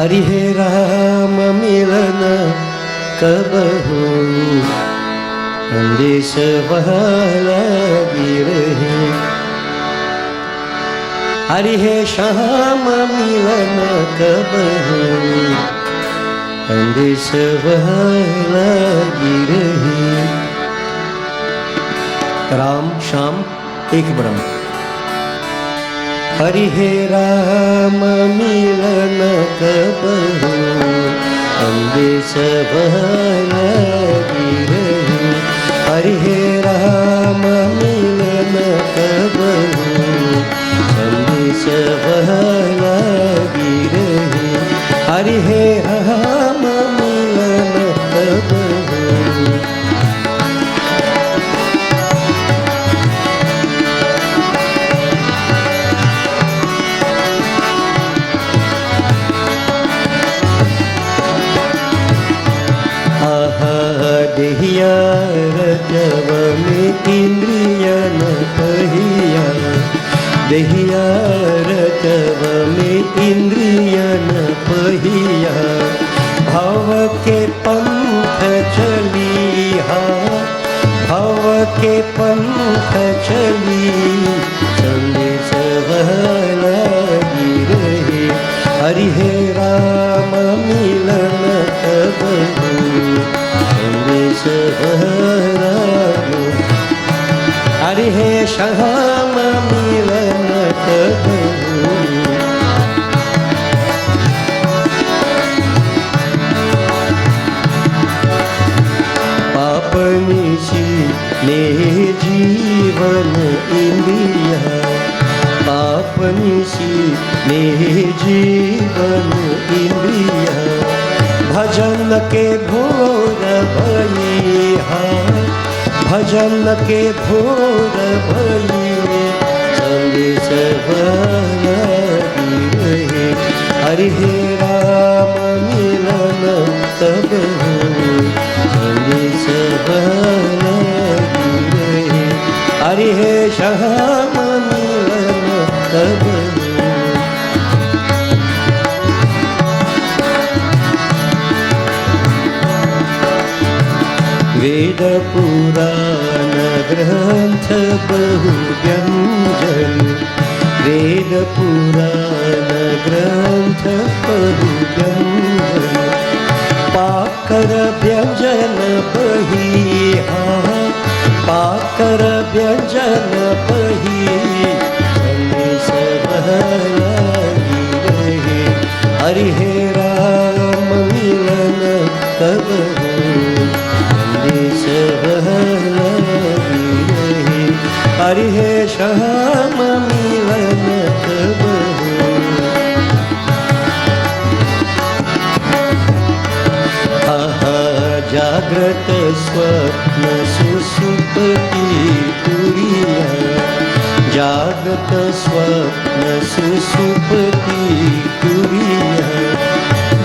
हरि हे राम मिलन कब होई, संदेश लगी रहे। हरि हे श्याम मिलन कब होई, संदेश लगी रहे। राम श्याम एक ब्रह्म। हरि हे राम मिलन कब होई, संदेश लगी रहे। हरि हे राम मिलन कब होई, संदेश लगी रहे। हरि हे राम मिलन कब होई। देहिया रजव में इंद्रिय न पहिया, देहिया रजव में इंद्रिय न पहिया। भव के पंथ चलिहा, भव के पंथ चली, संदेश लगी रहे। हरि हे राम मिलन कब होई, संदेश लगी। हरि हे श्याम मिलन कब होई। पापनिशी ने जीवन इंद्रिया, पापनिशी ने जीवन इंद्रिया। भजन के भोर भइहा, भजन के भोर भई, संदेश लगी रहे। हरि हे राम मिलन कब होई, संदेश लगी रहे। हरि हे श्याम मिलन कब होई। वेद पुराण ग्रंथ बहु व्यंजन, वेद पुराण ग्रंथ बहु व्यंजन। पाकर व्यंजन बहिहा, पाकर व्यंजन बही, संदेश लगी रहे। हरि हे राम मिलन कब होई, संदेश लगी रहे। हरि हे श्याम मिलन कब होई। जाग्रत स्वप्न सुसुप्ति तुरिया, जाग्रत स्वप्न सुसुप्ति तुरिया।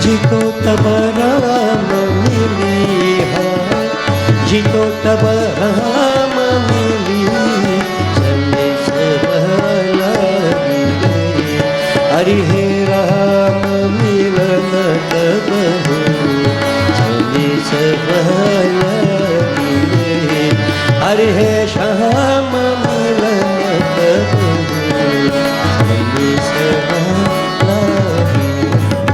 जिको तब राम मिलिहा, जिको तब राम मिली, संदेश लगी रहे। हरि हे राम मिलन कब होई, संदेश लगी रहे। हरि हे श्याम मिलन कब होई, संदेश लगी रहे।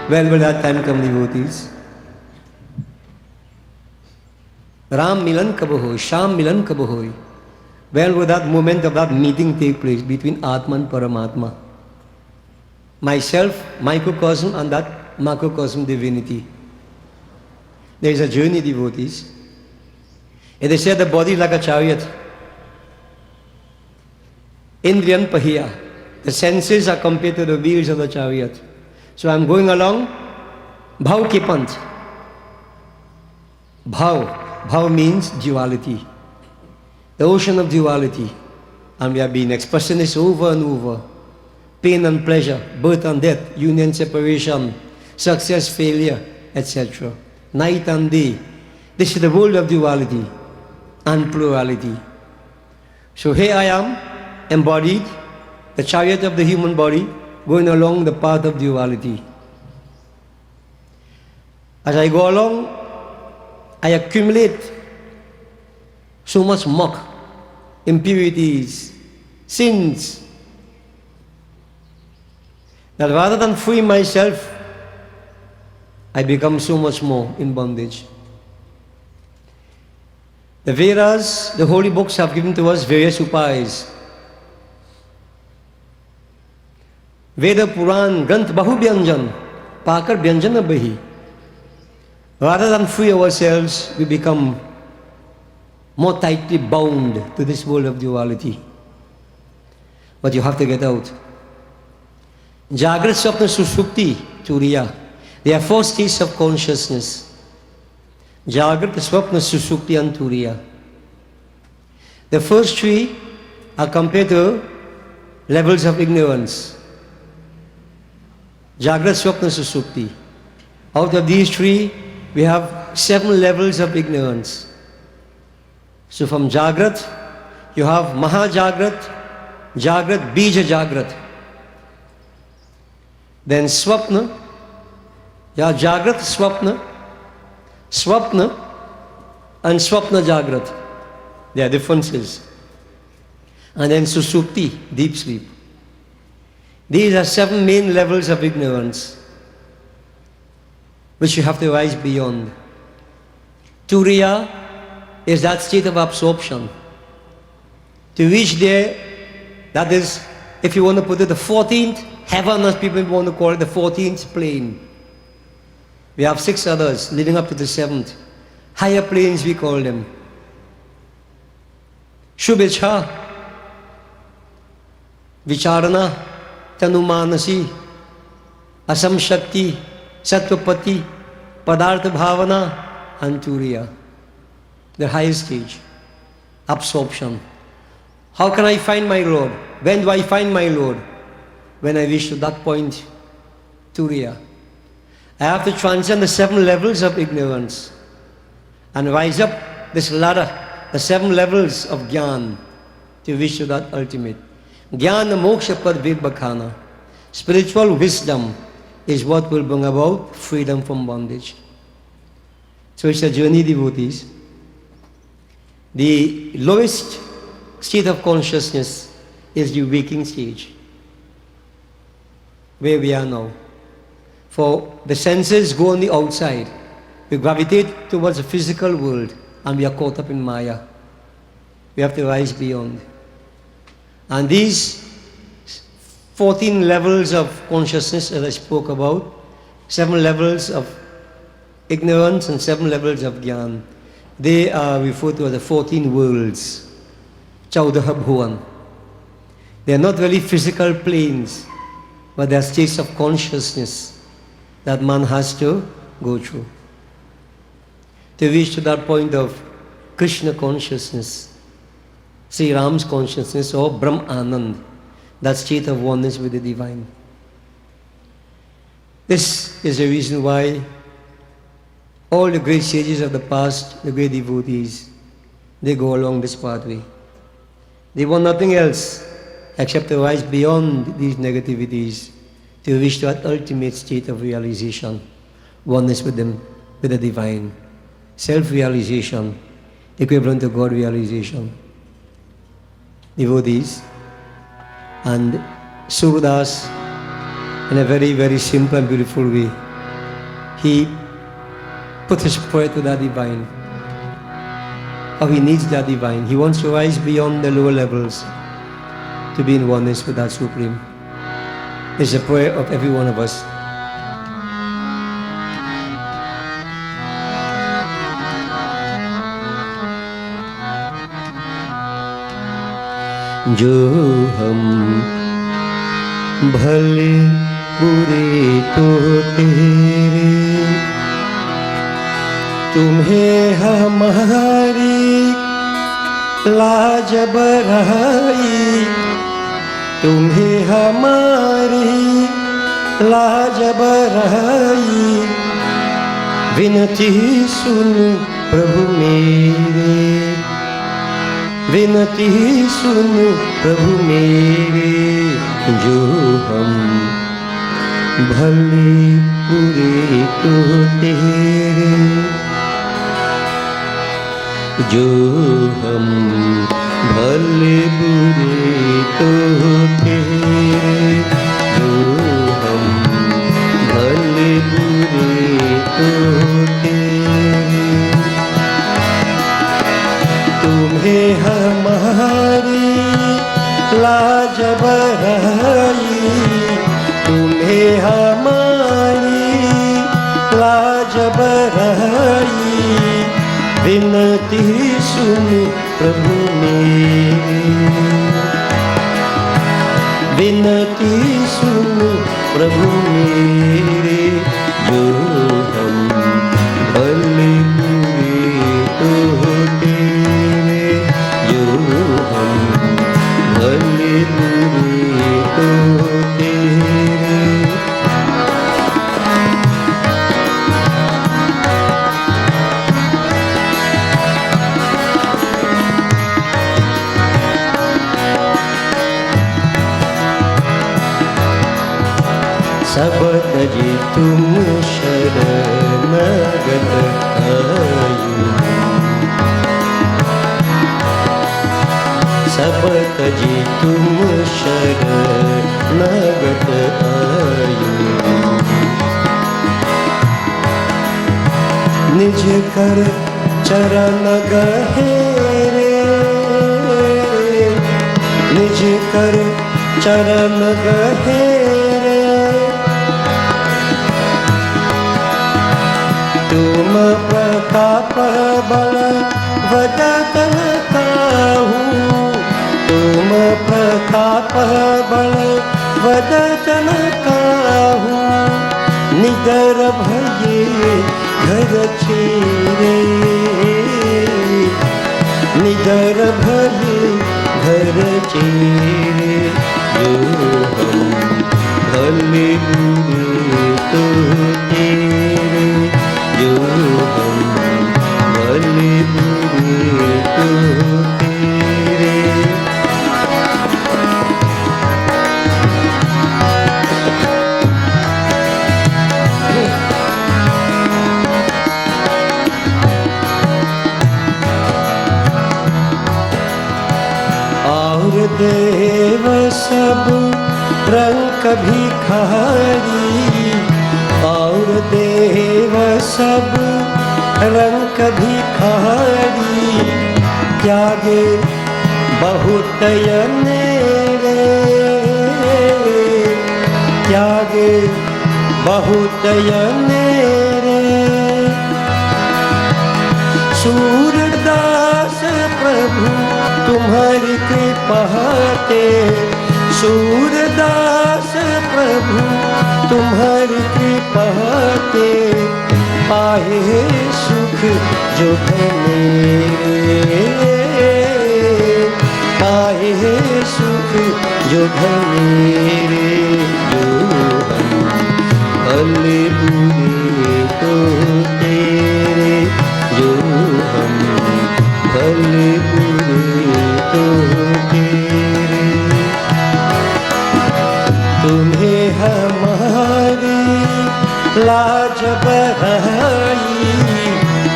Well, will that time come, devotees? Ram milan kab hoy, Sham milan kab hoy. When will that moment of that meeting take place between Atman and Paramatma? Myself, microcosm, and that macrocosm divinity. There is a journey, devotees. And they say the body is like a chariot. Indriyan pahiya. The senses are compared to the wheels of the chariot. So I'm going along, bhav ki panth. Bhav. Bhav means duality. The ocean of duality. And we have been expressing this over and over. Pain and pleasure, birth and death, union, separation, success, failure, etc. Night and day. This is the world of duality and plurality. So here I am, embodied, the chariot of the human body, going along the path of duality. As I go along, I accumulate so much muck, impurities, sins, that rather than free myself, I become so much more in bondage. The Vedas, the holy books, have given to us various upays. Veda Puran, Granth Bahu Byanjan, Pakar Byanjana Bahi. Rather than free ourselves, we become more tightly bound to this world of duality. But you have to get out. Jagrat, Swapna, Sushupti, Turiya. They are four states of consciousness. Jagrat, Swapna, Sushupti and Turiya. The first three are compared to levels of ignorance. Jagrat, Swapna, Sushupti. Out of these three, we have 7 levels of ignorance. So from Jagrat, you have Mahajagrat, Jagrat, Bija Jagrat. Then Swapna, you have Jagrat, Swapna, Swapna and Swapna Jagrat. There are differences. And then Sushupti, deep sleep. These are 7 main levels of ignorance which you have to rise beyond. Turiya is that state of absorption. To reach there, that is, if you want to put it, the 14th heaven, as people want to call it, the 14th plane. We have 6 others leading up to the 7th. Higher planes we call them. Shubhecha, Vicharana, Tanumanasi, Asam Shakti, Satvapati, Padartha Bhavana, and Turiya. The highest stage. Absorption. How can I find my Lord? When do I find my Lord? When I reach to that point, Turiya. I have to transcend the 7 levels of ignorance and rise up this ladder, the 7 levels of Gyan, to reach to that ultimate. Jnana Moksha Pad Virbakhana. Spiritual wisdom is what will bring about freedom from bondage. So it's a journey, devotees. The lowest state of consciousness is the waking stage, where we are now. For the senses go on the outside. We gravitate towards the physical world and we are caught up in Maya. We have to rise beyond. And these 14 levels of consciousness that I spoke about, 7 levels of ignorance and 7 levels of Gyan, they are referred to as the 14 worlds, Chaudaha Bhuvan. They are not really physical planes, but they are states of consciousness that man has to go through to reach to that point of Krishna consciousness, Sri Ram's consciousness, or Brahm Anand, that state of oneness with the divine. This is the reason why all the great sages of the past, the great devotees, they go along this pathway. They want nothing else except to rise beyond these negativities to reach that ultimate state of realization, oneness with them, with the divine, self-realization, equivalent to God realization. Devotees, and Surdas, in a very, very simple and beautiful way, he put his prayer to that divine. How he needs that divine. He wants to rise beyond the lower levels to be in oneness with that Supreme. It's a prayer of every one of us. जो हम भले बुरे तो तेरे, तुम्हें हमारी लाज बराई, तुम्हें हमारी लाज बराई, विनती सुन प्रभु मेरे, विनती सुन प्रभु मेरे, जो हम भले बुरे तो तेरे, जो हम भले बुरे तो तेरे, जो हम भले बुरे तो तेरे। तुम्हें हमारी लाज बराई, तुम्हें हमारी लाज बराई, विनती सुन प्रभु मेरी, विनती सुन प्रभु मेरे, जो हम भले बुरे तो तेरे, जो हम भले बुरे तो तेरे। सब तजी तुम शरणगत आयु, सब तजी तुम शरणगत आयु। निज कर चरण गहेरे, निज कर चरण गहेरे, तुम प्रताप बल वदतन काहू, तुम प्रताप बल वदतन काहू, निडर भये घर चेरे, निडर भये घर चेरे, जो हम भले बुरे तो तेरे, जो हम भले बुरे तो तेरे। और देव सब रंग भिखारी, और देव सब रंग भिखारी, त्यागे बहुत अनेरे, त्यागे बहुत अनेरे। सूरदास प्रभु तुम्हारी कृपा ते, सूरदास प्रभु तुम्हारी कृपा ते, पाए सुख जो मेरे, पाए सुख जो मेरे, जो हम भले बुरे तो तेरे, जो हम भले बुरे तो तेरे। तुम्हें हमारी लाज बराई,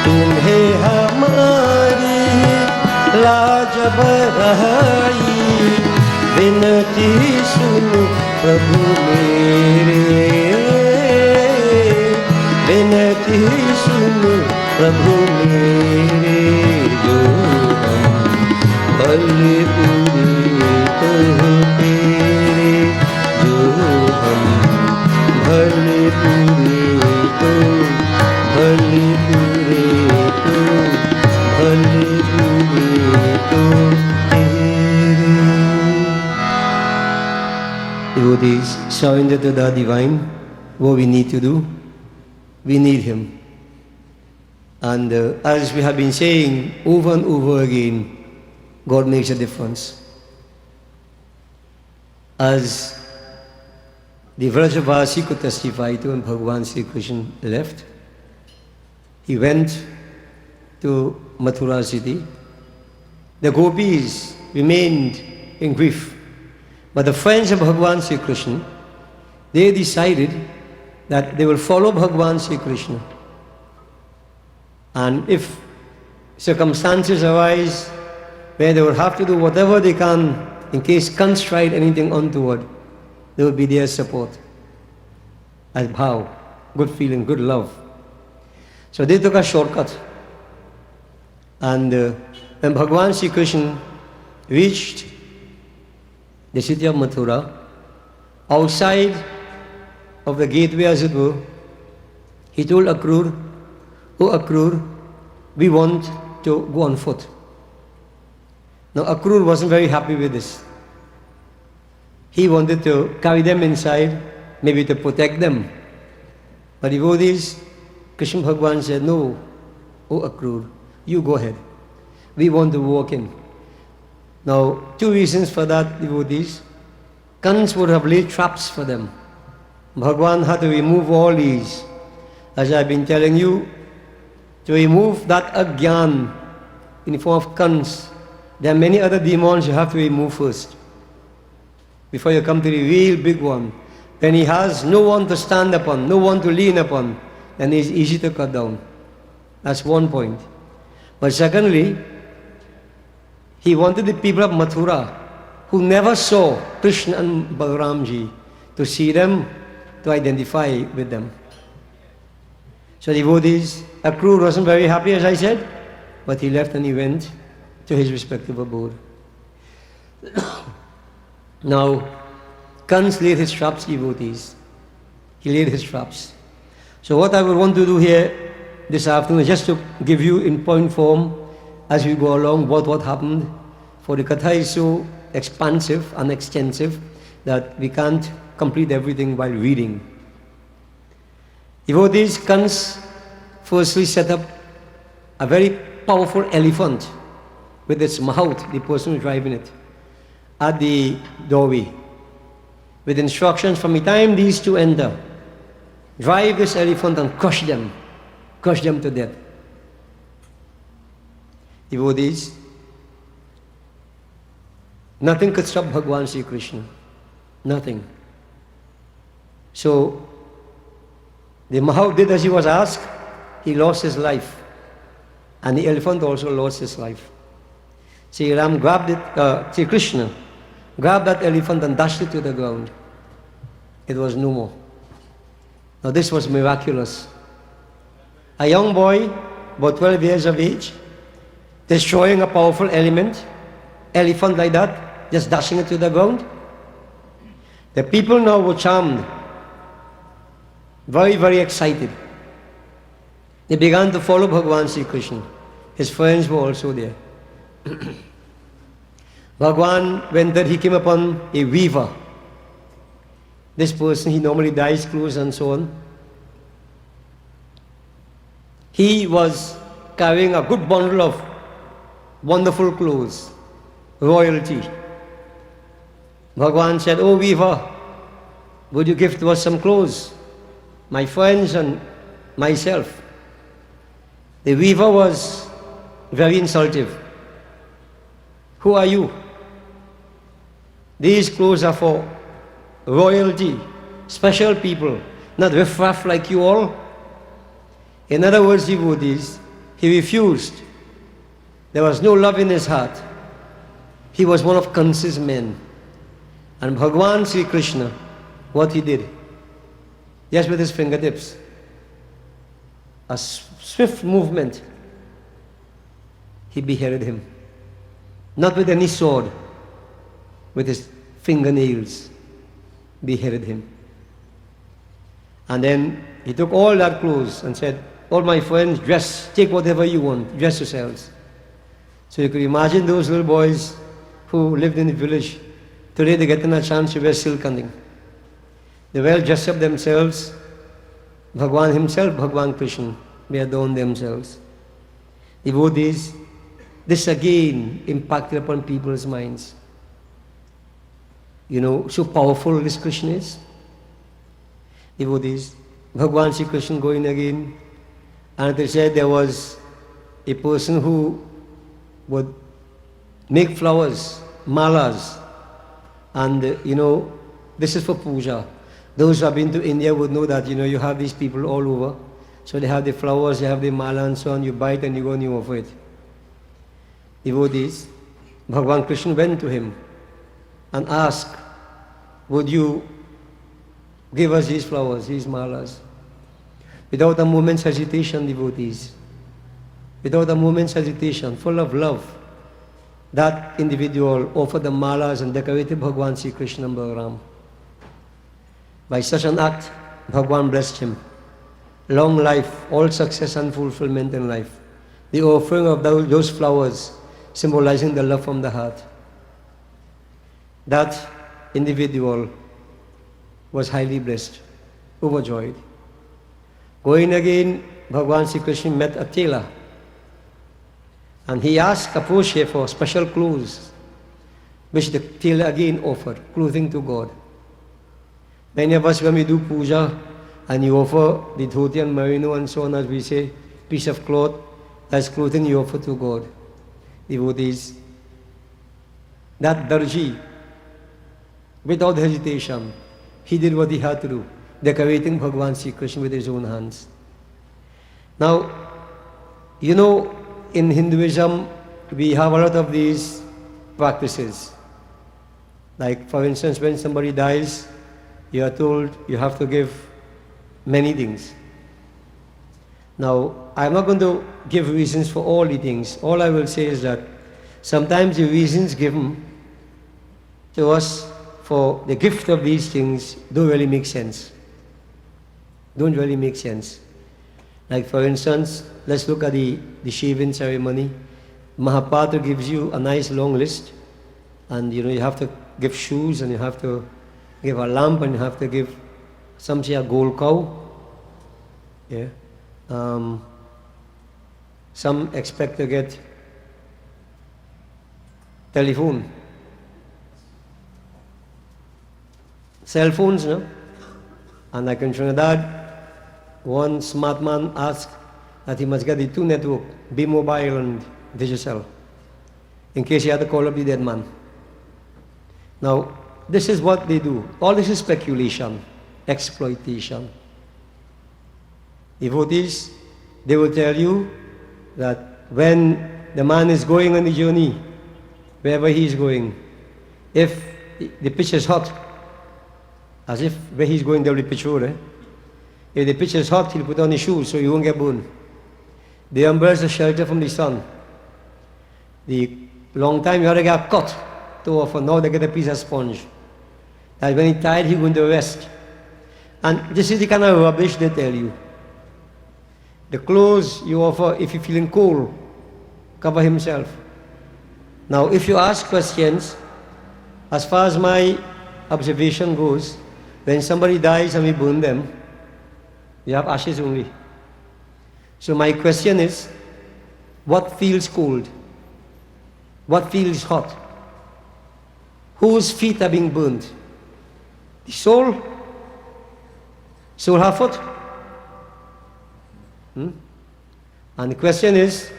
तुम्हें हमारी लाज बराई, विनती सुन प्रभु मेरे, विनती सुन प्रभु मेरे, जो हम भले बुरे तो तेरे, जो हम भले बुरे तो, भले बुरे तो, भले बुरे तो तेरे। Devotees, surrender to the divine. What we need to do, we need Him. And as we have been saying over and over again, God makes a difference. As the Vrajavasi could testify to when Bhagavan Sri Krishna left, he went to Mathura city The gopis remained in grief. But the friends of Bhagavan Sri Krishna, they decided that they will follow Bhagavan Sri Krishna. And if circumstances arise where they will have to do whatever they can in case Kans tried anything untoward, they will be their support. As bhav, good feeling, good love. So they took a shortcut. And when Bhagavan Sri Krishna reached the city of Mathura, outside of the gateway as it were, he told Akrur, "Oh Akrur, we want to go on foot." Now Akrur wasn't very happy with this. He wanted to carry them inside, maybe to protect them. But devotees, Krishna Bhagavan said, "No, oh Akrur, you go ahead. We want to walk in." Now, two reasons for that, devotees. Kans would have laid traps for them. Bhagavan had to remove all these. As I've been telling you, to remove that agyan in the form of Kans, there are many other demons you have to remove first, before you come to the real big one. When he has no one to stand upon, no one to lean upon, then it's easy to cut down. That's one point. But secondly, he wanted the people of Mathura, who never saw Krishna and Balaramji, to see them, to identify with them. So devotees, Akrur wasn't very happy, as I said, but he left and he went to his respective abode. Now, Kans laid his traps, devotees. He laid his traps. So what I would want to do here this afternoon is just to give you in point form, as we go along, what happened. For the Katha is so expansive and extensive that we can't complete everything while reading. Devotees, Kans firstly set up a very powerful elephant with its mahout, the person who's driving it, at the doorway, with instructions from the time these two enter, drive this elephant and crush them to death. Devotees, nothing could stop Bhagavan Sri Krishna. Nothing. So, the Mahaut did as he was asked. He lost his life. And the elephant also lost his life. Sri Ram grabbed it, Sri Krishna grabbed that elephant and dashed it to the ground. It was no more. Now this was miraculous. A young boy, about 12 years of age, destroying a powerful elephant like that, just dashing it to the ground. The people now were charmed, very, very excited. They began to follow Bhagavan Sri Krishna. His friends were also there. Bhagavan, when that he came upon a weaver. This person, he normally dyes clothes and so on. He was carrying a good bundle of wonderful clothes, royalty. Bhagavan said, "Oh weaver, would you give to us some clothes? My friends and myself." The weaver was very insultive. "Who are you? These clothes are for royalty, special people, not riffraff like you all." In other words, devotees, he refused. There was no love in his heart. He was one of Kansa's men. And Bhagavan Sri Krishna, what he did, just with his fingertips, a swift movement, he beheaded him. Not with any sword, with his fingernails, beheaded him. And then he took all that clothes and said, "All my friends, dress, take whatever you want, dress yourselves." So you could imagine those little boys who lived in the village. Today they get a chance to wear silk clothing. They well dress up themselves. Bhagavan himself, Bhagavan Krishna, they adorn themselves. Devotees, this again impacted upon people's minds. You know, so powerful this Krishna is. Devotees, Bhagavan Sri Krishna going again, and they said there was a person who would make flowers, malas, and this is for puja. Those who have been to India would know that you have these people all over. So they have the flowers, they have the mala and so on. You buy it and you go and you offer it. Devotees, Bhagavan Krishna went to him and asked, would you give us these flowers, these malas? Without a moment's hesitation, devotees, without a moment's hesitation, full of love, that individual offered the malas and decorated Bhagavan Sri Krishna and Balaram. By such an act, Bhagavan blessed him. Long life, all success and fulfillment in life. The offering of those flowers symbolizing the love from the heart. That individual was highly blessed, overjoyed. Going again, Bhagavan Sri Krishna met a tailor. And he asked Kaposhe for special clothes, which the tailor again offered, clothing to God. Many of us, when we do puja, and you offer the dhoti and merino and so on, as we say, piece of cloth, that's clothing you offer to God. Devotees, that Darji, without hesitation, he did what he had to do, decorating Bhagavan Sri Krishna with his own hands. Now, in Hinduism, we have a lot of these practices. Like, for instance, when somebody dies, you are told you have to give many things. Now, I'm not going to give reasons for all the things. All I will say is that sometimes the reasons given to us for the gift of these things don't really make sense. Don't really make sense. Like, for instance, let's look at the shaving ceremony. Mahapatra gives you a nice long list, and you have to give shoes, and you have to give a lamp, and you have to give some say a gold cow. Yeah. Some expect to get telephone, cell phones, no? And like in Trinidad, one smart man asked that he must get the two network, B-Mobile and Digicel, in case he had to call up the dead man. Now, this is what they do. All this is speculation, exploitation. Devotees, they will tell you that when the man is going on the journey, wherever he is going, if the pitch is hot, as if where he's going there will be petrol, if the pitch is hot, he'll put on his shoes so he won't get burned. The umbrella is a shelter from the sun. The long time you had to get cut too often, now they get a piece of sponge. That when he's tired, he's going to rest. And this is the kind of rubbish they tell you. The clothes you offer, if you're feeling cold, cover himself. Now, if you ask questions, as far as my observation goes, when somebody dies and we burn them, you have ashes only. So my question is, what feels cold? What feels hot? Whose feet are being burned? The soul? Soul have foot? And the question is,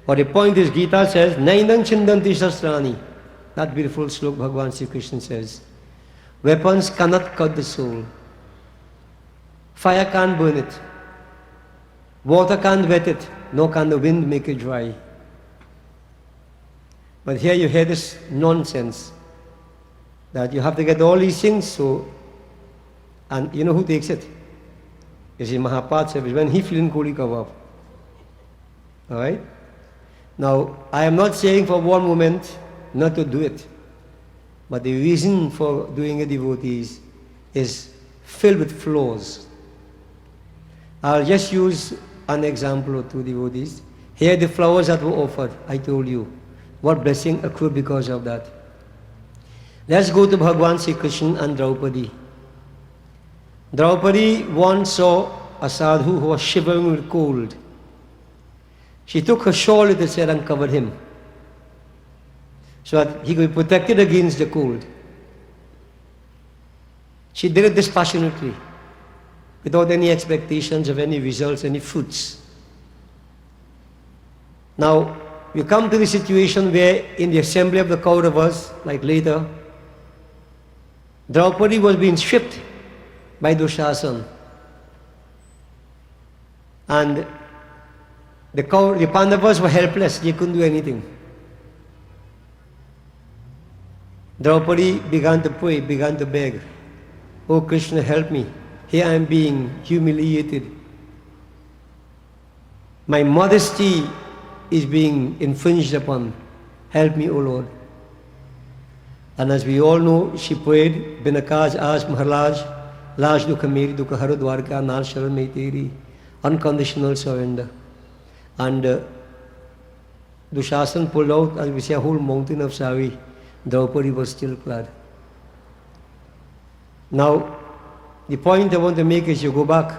or the point is, Gita says, Nainam Chindanti Shastrani. That beautiful slok Bhagavan Sri Krishna says. Weapons cannot cut the soul. Fire can't burn it. Water can't wet it. Nor can the wind make it dry. But here you hear this nonsense. That you have to get all these things, so, and you know who takes it? You see, Mahaprabhu says, when he feeling cool, he cover up. Alright? Now, I am not saying for one moment not to do it. But the reason for doing it, devotees, is filled with flaws. I'll just use an example or two, devotees. Here the flowers that were offered, I told you. What blessing accrued because of that. Let's go to Bhagavan Sri Krishna and Draupadi. Draupadi once saw a sadhu who was shivering with cold. She took her shawl with her and covered him, so that he could be protected against the cold. She did it dispassionately, without any expectations of any results, any fruits. Now, we come to the situation where in the assembly of the Kauravas, like later, Draupadi was being stripped by Dushasan. And the Pandavas were helpless, they couldn't do anything. Draupadi began to pray, began to beg, "Oh Krishna, help me. Here I am being humiliated. My modesty is being infringed upon. Help me, O Lord." And as we all know, she prayed, "Binakaj aaj Maharaj, Laj dukha meri dukha haro dwarka, nal sharan mein teri." Unconditional surrender. And Dushasan pulled out, as we say, a whole mountain of sari. Draupadi was still clad. Now, the point I want to make is you go back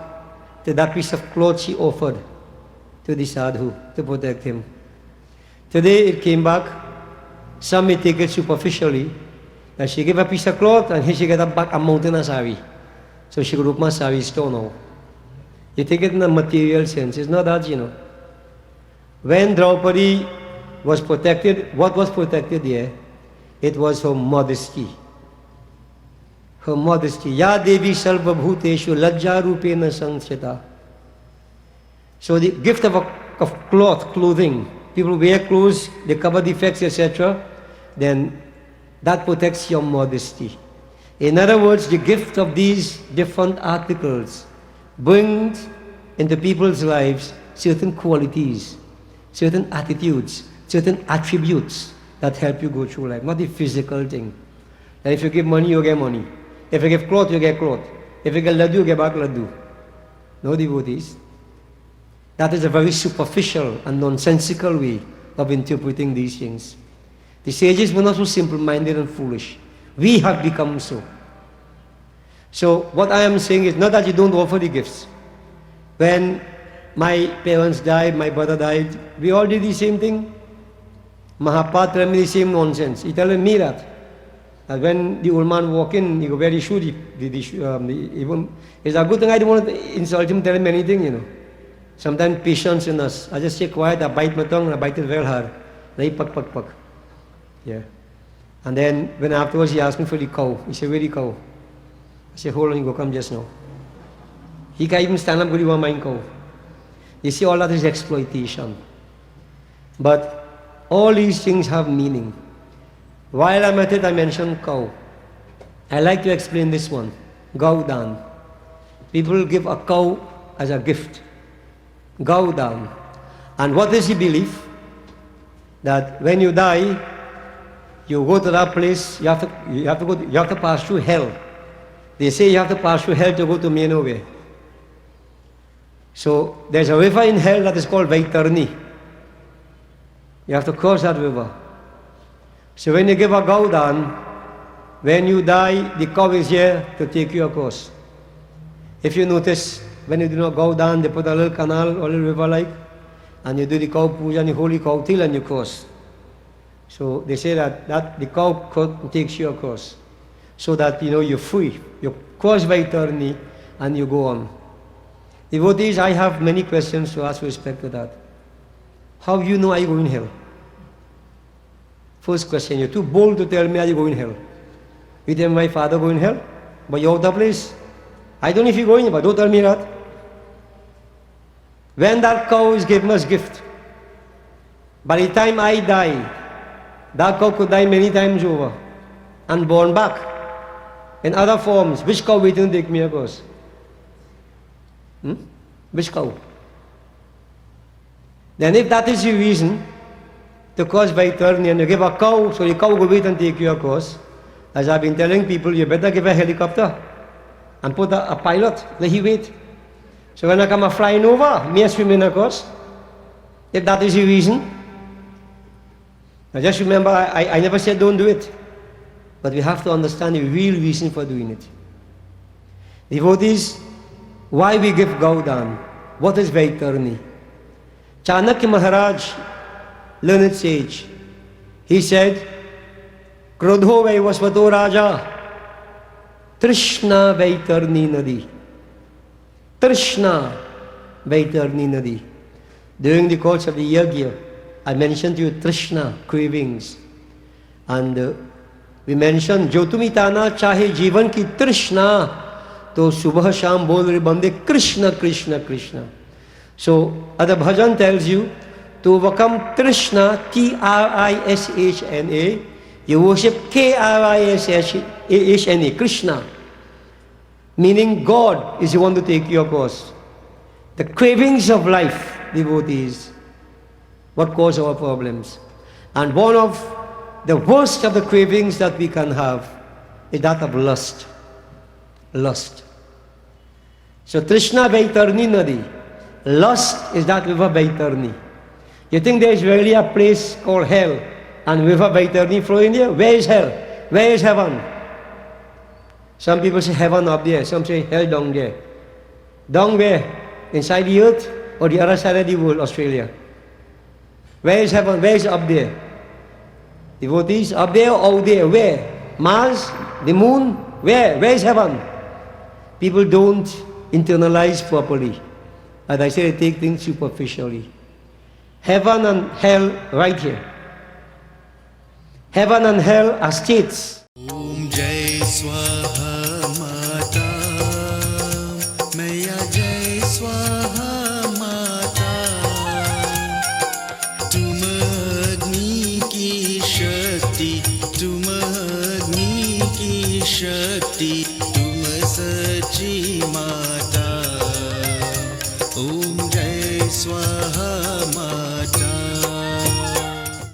to that piece of cloth she offered to the sadhu to protect him. Today it came back. Some may take it superficially, that she gave a piece of cloth and here she got back a mountain of sari. So she grew up my sari store now. You take it in a material sense. It's not that, you know. When Draupadi was protected, what was protected here? It was her modesty. Her modesty. Ya Devi Sarva Bhuteshu Lajja Rupena Sansita. So the gift of cloth, clothing, people wear clothes, they cover defects, etc., then that protects your modesty. In other words, the gift of these different articles brings into people's lives certain qualities, certain attitudes, certain attributes that help you go through life, not the physical thing. And if you give money, you get money. If you give cloth, you get cloth. If you get laddu, you get back laddu. No, devotees. That is a very superficial and nonsensical way of interpreting these things. The sages were not so simple-minded and foolish. We have become so. So what I am saying is not that you don't offer the gifts. When my parents died, my brother died, we all did the same thing. Mahaprabhu told me the same nonsense. He told me that when the old man walk in, he go very sure. It's a good thing I don't want to insult him, tell him anything, you know. Sometimes patience in us. I just stay quiet, I bite my tongue, and I bite it very hard. Pak. Yeah. And then when afterwards he asked me for the cow, he said, "Where the cow?" I said, "Hold on, you go come just now." He can't even stand up, go, "You want mine cow?" You see, all that is exploitation. But all these things have meaning. While I'm at it, I mentioned cow. I like to explain this one. Gaudan. People give a cow as a gift. Gaudan. And what is the belief? That when you die, you go to that place, you have to pass through hell. They say you have to pass through hell to go to Menove. So there's a river in hell that is called Vaitarni. You have to cross that river. So when you give a Gaudan, when you die, the cow is here to take you across. If you notice, when you do not go down, they put a little canal or a little river like, and you do the cow puja and the holy cow till and you cross. So they say that the cow takes you across. So that you're free. You cross Vaitarni and you go on. Devotees, I have many questions to ask with respect to that. How you know I go in hell? First question, you're too bold to tell me I go in hell. You tell my father go in hell, but you're out of place. I don't know if you go in, but don't tell me that. When that cow is given as gift, by the time I die, that cow could die many times over and born back in other forms. Which cow waiting to take me across? Which cow? Then if that is the reason to cross Vaitarni and you give a cow, so the cow will wait and take you across, as I've been telling people, you better give a helicopter and put a pilot, let he wait. So when I come flying over, me swimming across, if that is the reason, now just remember, I never said don't do it. But we have to understand the real reason for doing it. Devotees, why we give Gaudan? What is Vaitarni? Chanakya Maharaj, learned sage, he said, Krodho Vaivasvato Raja, Trishna Vaitarni Nadi. Trishna Vaitarni Nadi. During the course of the Yagya, I mentioned to you Trishna, cravings. And we mentioned, जो तुम्ही ताना चाहे जीवन की तृष्णा, तो सुबह शाम बोल रहे बंदे Krishna, Krishna, Krishna. So, other bhajan tells you, to overcome Trishna, Trishna, you worship Krishna, Krishna. Meaning God is the one to take your course. The cravings of life, devotees, what cause our problems. And one of the worst of the cravings that we can have is that of lust. Lust. So Trishna Vaitarni Nadi. Lust is that river Vaitarni. You think there is really a place called hell and river Vaitarni flowing there? Where is hell? Where is heaven? Some people say heaven up there, some say hell down there. Down where? Inside the earth or the other side of the world, Australia? Where is heaven? Where is up there? Devotees, up there or out there? Where? Mars? The moon? Where? Where is heaven? People don't internalize properly. As I say, they take things superficially. Heaven and hell right here. Heaven and hell are states. Om Jai Swaha Mata Maya Jai Swaha Mata Tum Agni ki Shakti Tum Agni ki Shakti Tum Sachi Mata